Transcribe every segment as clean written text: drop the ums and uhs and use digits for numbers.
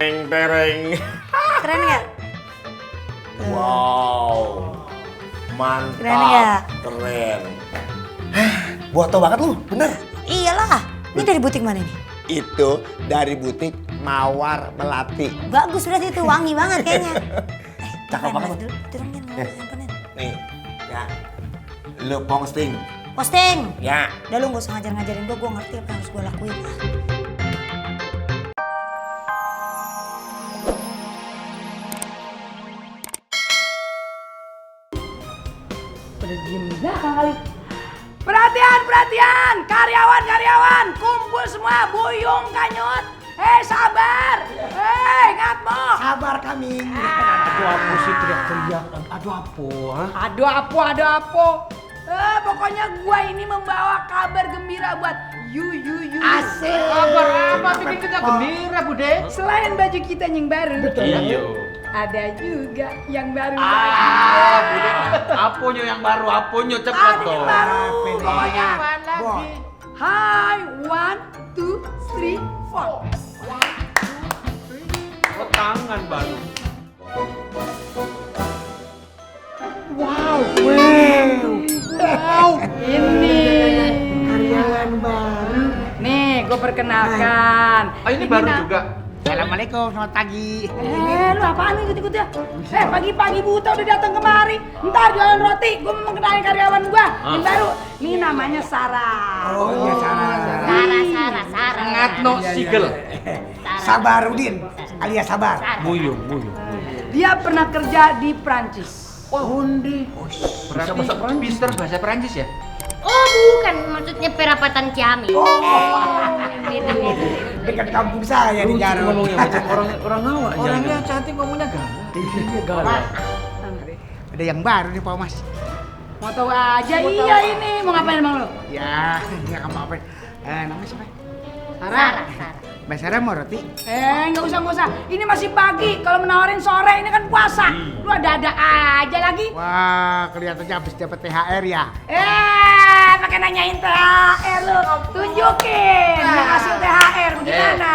Tereng. Keren nggak? Wow, mantap. Keren nggak? Keren. Boto banget lu, bener. Iyalah. Ini dari butik mana nih? Itu dari butik Mawar Melati. Bagus berarti itu, wangi banget kayaknya. Cakep banget lu. Turungin, handphonenya. Nih, ya. Lu posting. Posting. Ya. Udah lu gak usah ngajarin gue ngerti apa yang harus gue lakuin. Udah diem belakang kali. Perhatian, karyawan, kumpul semua, buyung, kanyut. Sabar. Ngatmo. Sabar kami. Aduh apa sih teriak-teriak? Aduh apa? Pokoknya gua ini membawa kabar gembira buat you. Asik. Kabar apa bikin kita gembira, Bude? Selain baju kita yang baru, Iya. ada juga yang baru. Bude. Aponyo yang baru, aponyo cepet Ada dong. yang baru. Pokoknya. Lagi. Hai, 1, 2, 3, 4. Oh, tangan baru. Wow. Ini. Karyawan baru. Nih, gue perkenalkan. Ini baru juga. Assalamualaikum, selamat pagi. Lu apaan nih ikut-ikut ya? Pagi-pagi buta udah datang kemari. Ntar jualan roti, gue mau kenalin karyawan gua yang baru. Ini namanya Sarah. Oh iya, Sarah. Sarah. Ngatno sigel. Sabarudin alias Sabar. Buyung. Dia pernah kerja di Prancis. Wah, Undi. Bisa bahasa Perancis. Mister bahasa Perancis ya? Oh bukan, maksudnya perapatan Ciamik. Gitu. Dekat kampung saya di Jarut. Ngomongnya macam orang Jawa. Orangnya cantik, ngomongnya galak. Iya galak. Ada yang baru nih Pak Mas. Mau tahu aja iya ini. Mau ngapain emang lu? Ya, nggak apa-apa. Namanya siapa? Sarah. Mbak Sarah mau roti? Nggak usah. Ini masih pagi. Kalau menawarin sore ini kan puasa. Lu ada aja lagi. Wah, kelihatannya habis dapat THR ya. Pakai nanyain THR lu. Tunjukin. Dia kasih THR bagaimana?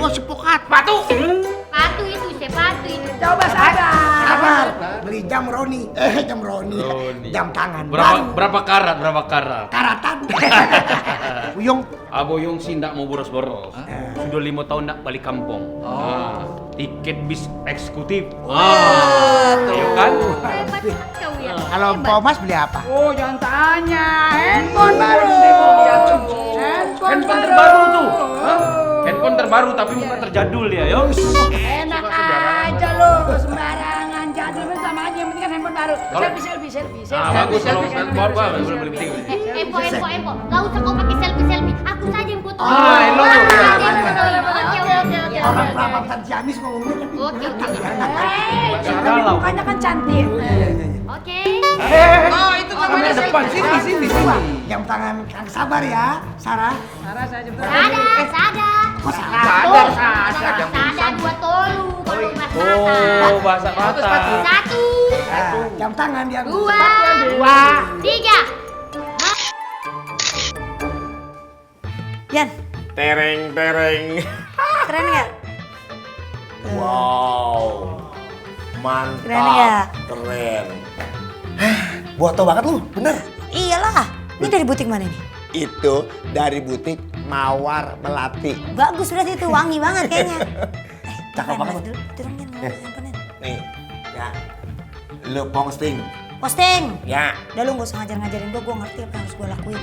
Oh, sepokat. Patu Sepatu itu. Coba sabar. Sabar. Beli jam Roni. Jam Roni. Jam tangan. Berapa karat? Karatan. Uyung. Aboyong sih ndak mau boros-boros. Sudah 5 tahun ndak balik kampung. Tiket bis eksekutif. Iya kan? Hebat kau ya. Kalau Pak Mas beli apa? Oh, jangan tanya. Handphone baru. Handphone terbaru tuh. Handphone terbaru tapi muka terjadul ya, yo. Enak aja lo, sembarangan jadul sama aja, yang penting kan handphone baru. Selfie. Bagus kalau baru boleh penting. Empo. Gak usah kau pakai selfie. Aku saja yang foto. Hello. Oke. Orang perapatan Ciamis ngomongnya kan. Oke. Tapi mukanya kan cantik. Oke. Oh, itu namanya depan sini. Jam tangan Kang Sabar ya, Sarah. Sarah saya jemput. Sada. Sada 2 tolu. Kalau nggak salah. Oh, bahasa kata. 1, Jam tangan dia. 2, 3. Yan, Tereng. keren nggak? Wow, mantap. Keren nggak? Keren. Boto banget lu, bener. Iyalah. Ini dari butik mana nih? Itu dari butik Mawar Melati. Bagus berarti itu, wangi banget kayaknya. Cakep banget lu. Turungin, handphonenya. Nih, ya. Lu posting. Posting. Ya. Udah lu gak usah ngajarin gue ngerti apa yang harus gue lakuin.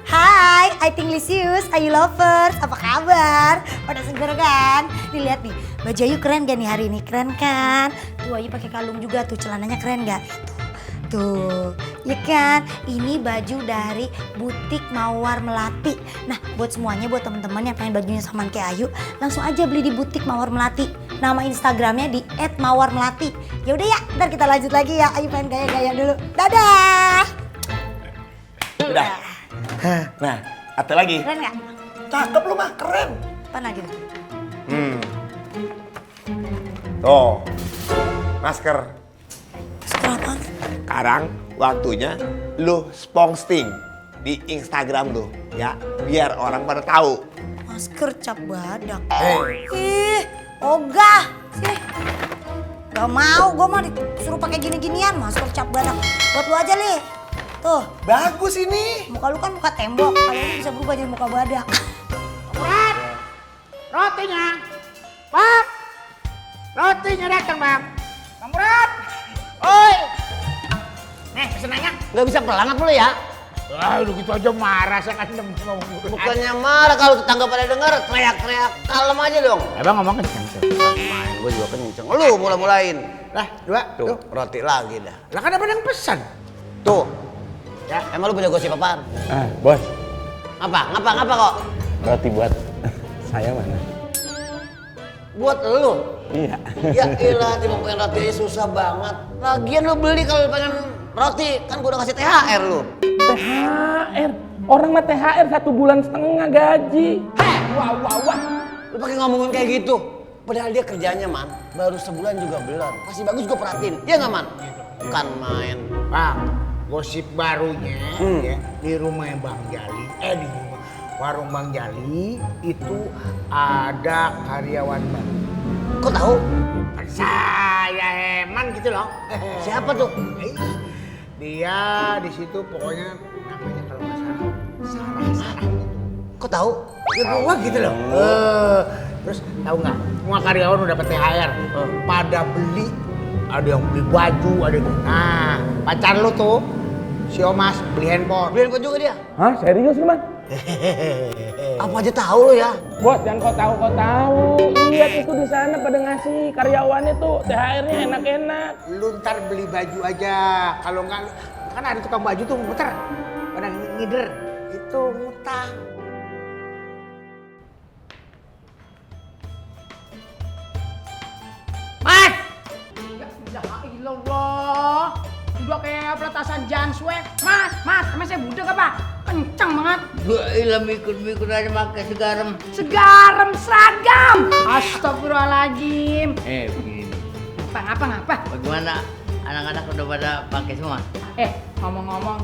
Hai, I think Lisius, Ayu lovers, apa kabar? Pada seger kan? Nih lihat nih, baju Ayu keren gak nih hari ini? Keren kan? Tuh Ayu pakai kalung juga tuh, celananya keren gak? Tuh, ya kan? Ini baju dari butik Mawar Melati. Nah, buat semuanya, buat temen-temen yang pengen bajunya samaan kayak Ayu, langsung aja beli di butik Mawar Melati. Nama Instagramnya di @mawarmelati. Ya udah ya, ntar kita lanjut lagi ya. Ayu pengen gaya-gaya dulu. Dadah. Udah. Nah, ada lagi. Keren gak? Cakep lu mah, keren. Apa lagi tuh? Tuh, masker. Sekolah apaan? Sekarang waktunya lu posting. di Instagram tuh ya, biar orang pada tahu. Masker cap badak. Ih, ogah. Sini. Gak mau, gue mau disuruh pakai gini-ginian, masker cap badak. Buat lu aja, Li. Tuh, Bagus ini. muka lu kan muka tembok, kalau ini bisa berubah jadi muka badak. Pak, rotinya. Pak, rotinya datang, Bang. Bang Murad. Oi. Nih, pesenannya. Nggak bisa pelan apa lu ya? Wah, lu gitu aja marah, saya kan ngomong. Bukannya marah kalau tetangga pada denger teriak-teriak. Kalem aja dong. Abang ngomong kenceng tuh. Main gue juga kenceng. Lu mulain. Lah, dua. Tuh, roti lagi dah. Lah kan ada yang pesan. Tuh. Ya, emang lu punya gosip apaan? Bos, Ngapa kok? roti buat saya mana? Buat lu? Iya. Ya elah, tiba pengen roti aja susah banget. Lagian lu beli kalau pengen roti, kan gua udah kasih THR lu. THR? Orang mah THR 1,5 bulan gaji. Wah. Lu pakai ngomongin kayak gitu. Padahal dia kerjanya, Man, baru sebulan juga belum. Pasti bagus gua perhatiin. Iya nggak, Man? Bukan main. Bang, gosip barunya ya, di rumah Bang Jali, di rumah warung Bang Jali itu ada karyawan baru. Kok tahu? Saya Heman gitu loh. Siapa tuh? Dia di situ pokoknya namanya kalau nggak salah Sarah. Kok tahu? Ya gua gitu loh. Terus tahu nggak? Semua karyawan udah dapat THR. Pada beli, ada yang beli baju, ada yang... Nah, pacar lu tuh si Omas beli handphone. Beliin kok juga dia. Hah, serius lu, Man? Apa aja tahu lo ya? Bos, jangan kau tahu. Lihat itu di sana pada ngasih karyawannya tuh THR-nya enak-enak. Lu ntar beli baju aja. Kalau nggak, kan ada tukang baju tuh muter. Pada ngider. Itu ngutang. Mas! Ya ilah, udah kayak peletasan janswe. Mas, emang saya budek apa? Kenceng banget. Gua ilham ikut aja pakai segaram. Segaram seragam. Astagfirullahaladzim. Begini. Ngapa? Bagaimana anak-anak udah pada pakai semua? Ngomong-ngomong,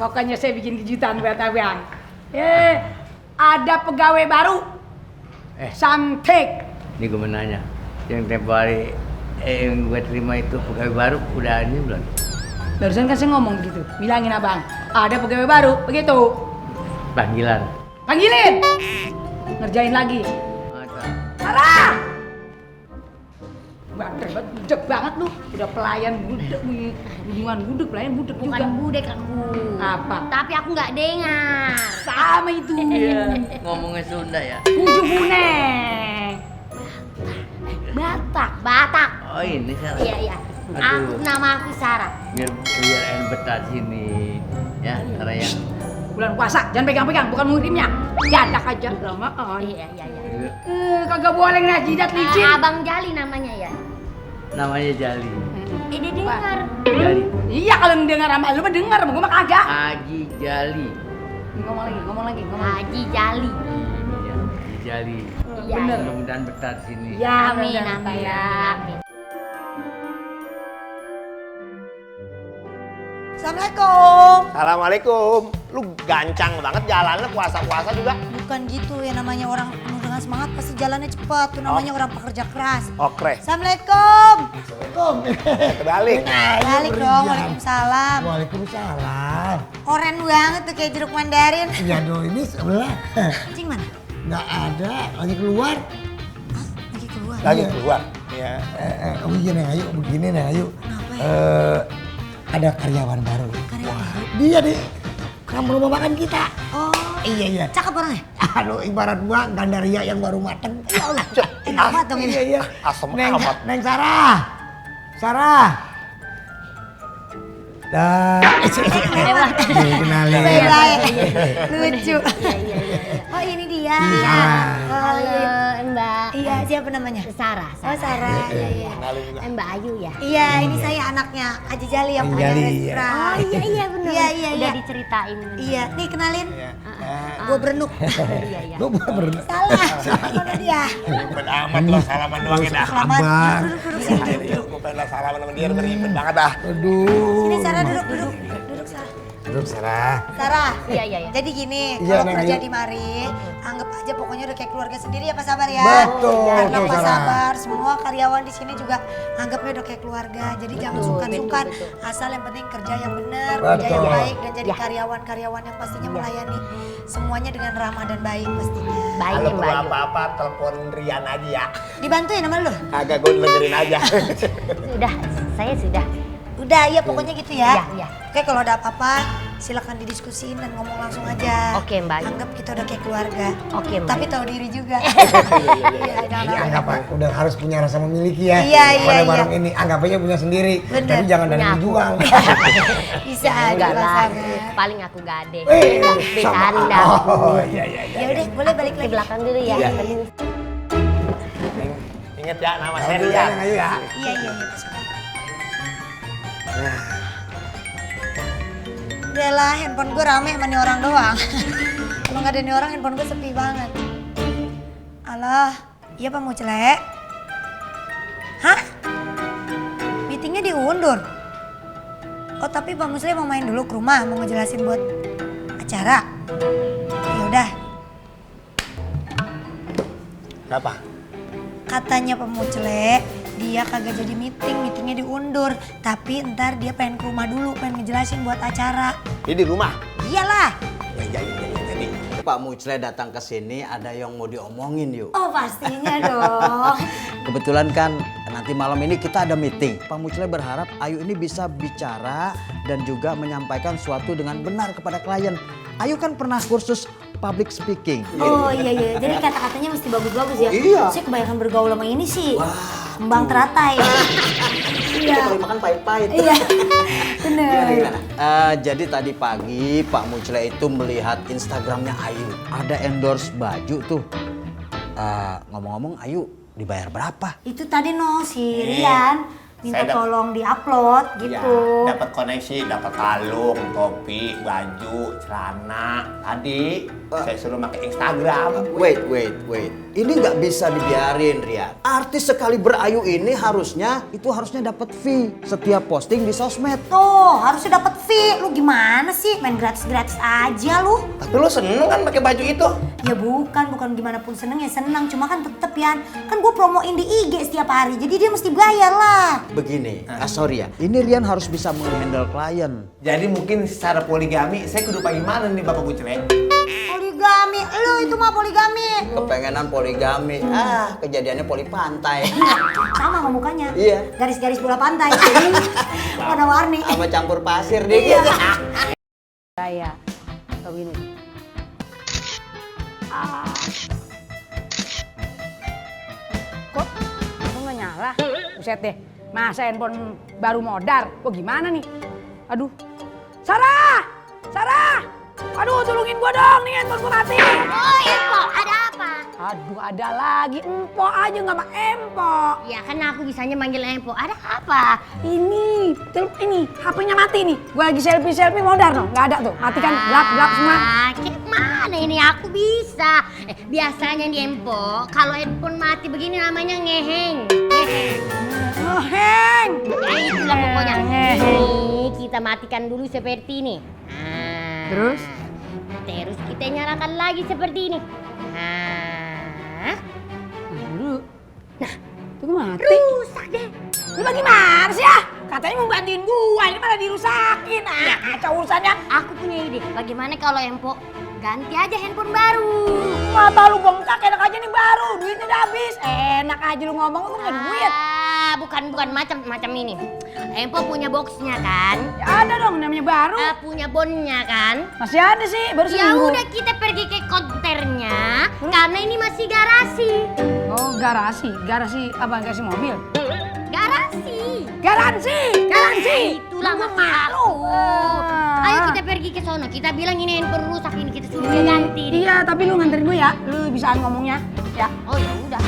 pokoknya saya bikin kejutan buat abang. Ada pegawai baru. Santik. Ini gue mau nanya, yang tempo hari yang gue terima itu pegawai baru udah ini belum? Barusan kan saya ngomong gitu, bilangin abang, ada pegawai baru, begitu. Panggilan. Panggilin, ngerjain lagi. Sarah! Budek banget lu, udah pelayan budek nih, hubungan budek, pelayan budek juga. Bukan budek aku. Apa? Tapi aku nggak dengar. Sama itu. Ngomongnya Sunda ya? Ujung buneng. Batak. Oh ini Sarah. Iya. Nama aku Sarah. Biar enak betah sini, ya Sarah ya. Bulan puasa, jangan pegang-pegang, bukan muhrimnya. Jadak aja, lamaan. Iya. Kagak boleh ngeliat jidat licin. Abang Jali namanya ya. Namanya Jali. Dia dengar. Jali. Iya kalau dengar sama lu mah dengar, gua mah kagak. Haji Jali. Ngomong lagi. Haji Jali. Iya, Haji Jali. Iya. Mudah-mudahan betah di sini. Ya, Amin. Assalamualaikum. Lu gancang banget jalannya puasa-puasa juga. Bukan gitu ya, namanya orang penuh dengan semangat pasti jalannya cepat. Tuh namanya orang pekerja keras. Oke. Assalamualaikum. Kebalik. Balik dong, waalaikumsalam. Waalaikumsalam. Oren banget tuh kayak jeruk mandarin. Iya dong, ini sebelah. Cing mana? Nggak ada, lagi keluar. Hah? Lagi keluar. Lagi keluar. Ya. Oh iya Neng Ayu, begini Neng Ayu. Kenapa ya? Ada karyawan baru. Karyawan baru? Dia di rumah makan kita. Oh, Iya. cakep orangnya. Aduh, ibarat gua gandaria yang baru mateng. Ya Allah. Enak dong ini. Iya. Asem Neng, amat. Neng Sarah. Dah. Kenalin. Baik. Lucu. Iya. Oh ini dia. Sarah. Oh, iya. Mbak. Iya, siapa namanya? Sarah. Oh Sarah. Iya. Mbak Ayu ya. Iya, ini saya anaknya Haji Jali yang punya Jali, restoran. Oh iya benar. Iya. Udah diceritain. Iya, nih kenalin. Gua berenuk. Iya. Gua berenang. Salah. Mana dia? Ribet amat lo salaman doang dah. Selamat. Sabar. Duduk sini. Gue pengen salaman sama dia ribet banget dah. Aduh. Sini Sarah duduk Sarah. Duduk Sarah. Sarah. Iya. Jadi gini, Iya, kalau Neng kerja Ayu. di mari, anggap aja pokoknya udah kayak keluarga sendiri ya Pak Sabar ya. Betul, Karena betul, Pak Sarah. Sabar, semua karyawan di sini juga anggapnya udah kayak keluarga. Jadi jangan sungkan-sungkan. Asal yang penting kerja yang benar, kerja yang Betul. baik dan jadi karyawan-karyawan yang pastinya melayani semuanya dengan ramah dan baik pastinya. Baik Kalau ya, perlu Mbak. apa-apa telepon Rian aja ya. Dibantuin sama lu? Agak gue dengerin aja. Sudah, saya sudah. Udah, iya pokoknya gitu ya. Iya. Oke, kalau ada apa-apa silakan didiskusin dan ngomong langsung aja. Oke, Mbak. Anggap kita udah kayak keluarga. Oke, Mbak. Tapi tahu diri juga. Iya, jangan Ini apa-apa. anggap udah harus punya rasa memiliki ya. Iya, iya, Pada iya. warung ini anggap aja punya sendiri. Bener. Tapi jangan dari Punya aku. dijual. Bisa aja Enggak Pak lah, Sabar. paling aku gade. Sama. Bercanda. Oh iya. Ya udah, boleh balik Ke lagi. belakang dulu ya. Ingat ya nama saya Ayo Rian. Ayo ya. Iya, Pak Sabar. Udah lah, handphone gue rame sama nih orang doang. Kalau nggak ada nih orang, handphone gue sepi banget. Alah, iya Pak Mucele? Hah? Meetingnya diundur? Oh tapi Pak Musle mau main dulu ke rumah, mau ngejelasin buat acara. Ya udah. Kenapa? Katanya Pak Mucele, dia kagak jadi meetingnya diundur. Tapi ntar dia pengen ke rumah dulu, pengen ngejelasin buat acara. Ini di rumah. Iyalah. Ya, jadi. Pak Mucle datang ke sini ada yang mau diomongin yuk. Oh pastinya dong. Kebetulan kan nanti malam ini kita ada meeting. Pak Mucle berharap Ayu ini bisa bicara dan juga menyampaikan sesuatu dengan benar kepada klien. Ayu kan pernah kursus public speaking. Oh iya, jadi kata-katanya mesti bagus-bagus ya. Iya. Saya kebanyakan bergaul sama ini sih. Kembang teratai. Iya. Kalau makan pahit-pahit. Iya, bener. Gimana? Jadi tadi pagi Pak Mucle itu melihat Instagramnya Ayu. Ada endorse baju tuh. Ngomong-ngomong Ayu dibayar berapa? Itu tadi si Rian minta saya tolong diupload gitu. Ya, dapat koneksi, dapat kalung, topi, baju, celana. Tadi saya suruh pakai Instagram. Wait. Ini nggak bisa dibiarin, Rian. Artis sekali berayu ini harusnya dapat fee setiap posting di sosmed. Tuh, harusnya dapat fee. Lu gimana sih? Main gratis-gratis aja lu. Tapi lu seneng kan pakai baju itu? Ya bukan gimana pun seneng ya senang. Cuma kan tetep ya, kan gue promoin di IG setiap hari. Jadi dia mesti bayar lah. Begini, sorry ya. Ini Rian harus bisa menghandle klien. Jadi mungkin secara poligami saya kudu bagaimana nih Bapak Bucele? Poligami, lu itu mah poligami. Kepengenan poligami. Kejadiannya poli pantai. Sama sama mukanya. Iya. Garis-garis bola pantai. Warna-warni. Sama campur pasir dikit. Saya begini. Kok nggak nyala? Buset deh. Masa handphone baru modar? Kok gimana nih? Aduh. Sarah! Aduh, tolongin gua dong nih handphone gua mati. Oh, Empo, ada apa? Aduh, ada lagi. Empo aja nggak sama Empo. Ya kan aku bisanya manggil Empo. Ada apa? Ini HP-nya mati nih. Gua lagi selfie modar no, nggak ada tuh. Mati kan, gelap semua. Kayak mana ini aku bisa. Biasanya nih Empo, kalau handphone mati begini namanya ngeheng. Ngeheng. Ya itulah pokoknya. Ngeheng. Nih, kita matikan dulu seperti ini. Terus? Terus kita nyalakan lagi seperti ini. Nah, Dulu. Nah, itu mati. rusak deh. Lu bagaimana sih ya? Katanya mau bantuin gua, ini malah dirusakin. Kacau urusannya. Aku punya ide. Bagaimana kalau Empo ganti aja handphone baru? Mata lu bengkak, enak aja nih baru. Duitnya udah habis. Enak aja lu ngomong, lu punya duit. Bukan macam ini. Empo punya boxnya kan? Ya ada dong, namanya baru. Punya bonnya kan? Masih ada sih, baru Ya seminggu. udah kita pergi ke konternya karena ini masih garasi. Oh, garasi. Garasi apa? Garasi mobil? Garansi. Garansi. Itulah Gua maksud malu. aku. Ayo kita pergi ke sono. Kita bilang ini handphone rusak ini kita suruh dia ganti. Iya, tapi lu nganterin gue ya. Lu bisa ngomongnya. Ya. Oh ya udah.